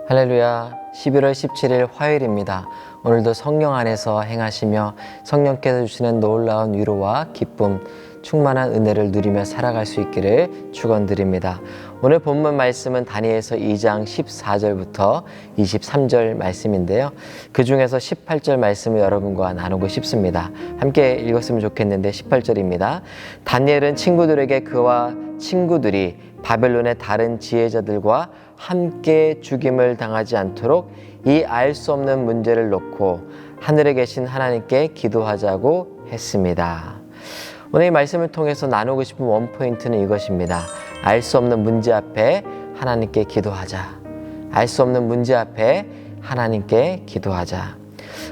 할렐루야. 11월 17일 화요일입니다. 오늘도 성령 안에서 행하시며 성령께서 주시는 놀라운 위로와 기쁨, 충만한 은혜를 누리며 살아갈 수 있기를 축원드립니다. 오늘 본문 말씀은 다니엘서 2장 14절부터 23절 말씀인데요. 그 중에서 18절 말씀을 여러분과 나누고 싶습니다. 함께 읽었으면 좋겠는데 18절입니다. 다니엘은 친구들에게 그와 친구들이 바벨론의 다른 지혜자들과 함께 죽임을 당하지 않도록 이 알 수 없는 문제를 놓고 하늘에 계신 하나님께 기도하자고 했습니다. 오늘 이 말씀을 통해서 나누고 싶은 원포인트는 이것입니다. 알 수 없는 문제 앞에 하나님께 기도하자. 알 수 없는 문제 앞에 하나님께 기도하자.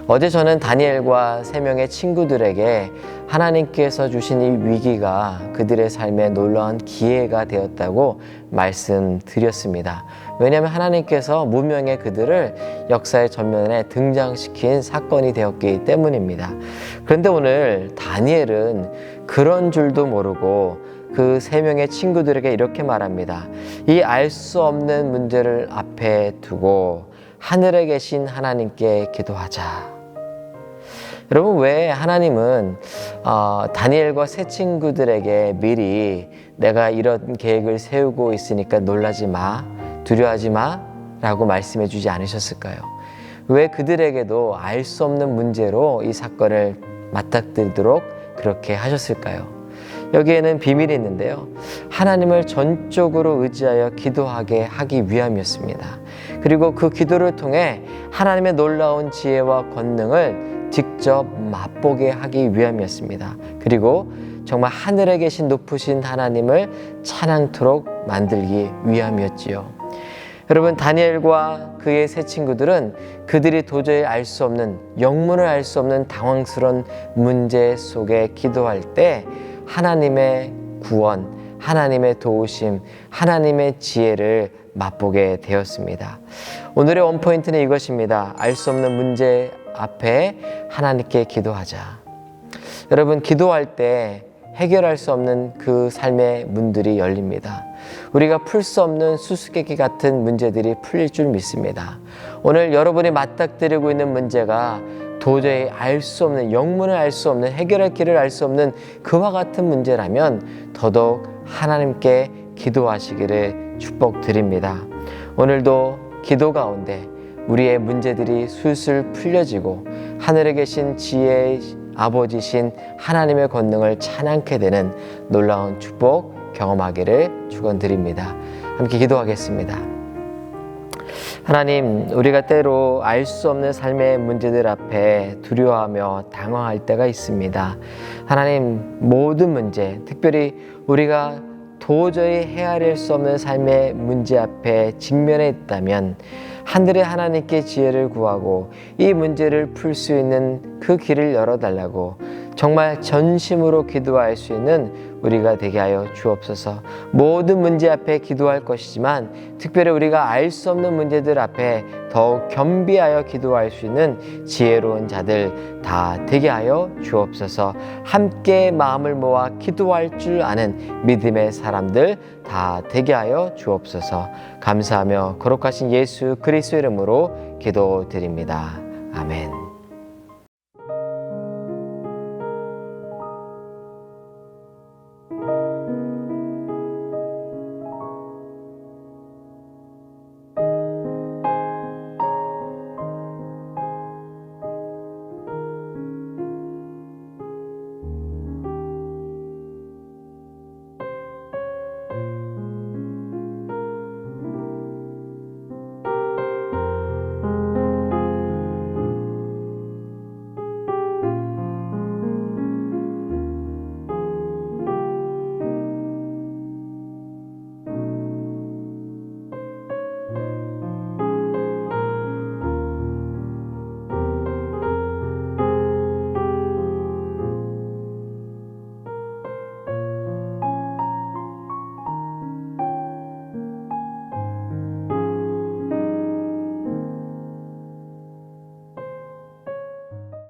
어제 저는 다니엘과 3명의 친구들에게 하나님께서 주신 이 위기가 그들의 삶에 놀라운 기회가 되었다고 말씀드렸습니다. 왜냐하면 하나님께서 무명의 그들을 역사의 전면에 등장시킨 사건이 되었기 때문입니다. 그런데 오늘 다니엘은 그런 줄도 모르고 그 3명의 친구들에게 이렇게 말합니다. 이 알 수 없는 문제를 앞에 두고 하늘에 계신 하나님께 기도하자. 여러분, 왜 하나님은 다니엘과 세 친구들에게 미리 내가 이런 계획을 세우고 있으니까 놀라지 마, 두려워하지 마 라고 말씀해 주지 않으셨을까요? 왜 그들에게도 알 수 없는 문제로 이 사건을 맞닥뜨리도록 그렇게 하셨을까요? 여기에는 비밀이 있는데요. 하나님을 전적으로 의지하여 기도하게 하기 위함이었습니다. 그리고 그 기도를 통해 하나님의 놀라운 지혜와 권능을 직접 맛보게 하기 위함이었습니다. 그리고 정말 하늘에 계신 높으신 하나님을 찬양토록 만들기 위함이었지요. 여러분, 다니엘과 그의 세 친구들은 그들이 도저히 알 수 없는, 영문을 알 수 없는 당황스러운 문제 속에 기도할 때 하나님의 구원, 하나님의 도우심, 하나님의 지혜를 맛보게 되었습니다. 오늘의 원포인트는 이것입니다. 알 수 없는 문제 앞에 하나님께 기도하자. 여러분, 기도할 때 해결할 수 없는 그 삶의 문들이 열립니다. 우리가 풀 수 없는 수수께끼 같은 문제들이 풀릴 줄 믿습니다. 오늘 여러분이 맞닥뜨리고 있는 문제가 도저히 알 수 없는, 영문을 알 수 없는, 해결할 길을 알 수 없는 그와 같은 문제라면 더더욱 하나님께 기도하시기를 축복드립니다. 오늘도 기도 가운데 우리의 문제들이 술술 풀려지고 하늘에 계신 지혜의 아버지신 하나님의 권능을 찬양케 되는 놀라운 축복 경험하기를 축원드립니다. 함께 기도하겠습니다. 하나님, 우리가 때로 알 수 없는 삶의 문제들 앞에 두려워하며 당황할 때가 있습니다. 하나님, 모든 문제, 특별히 우리가 도저히 헤아릴 수 없는 삶의 문제 앞에 직면해 있다면 하늘의 하나님께 지혜를 구하고 이 문제를 풀 수 있는 그 길을 열어달라고 정말 전심으로 기도할 수 있는 우리가 되게 하여 주옵소서. 모든 문제 앞에 기도할 것이지만 특별히 우리가 알 수 없는 문제들 앞에 더욱 겸비하여 기도할 수 있는 지혜로운 자들 다 되게 하여 주옵소서. 함께 마음을 모아 기도할 줄 아는 믿음의 사람들 다 되게 하여 주옵소서. 감사하며 거룩하신 예수 그리스도 이름으로 기도드립니다. 아멘.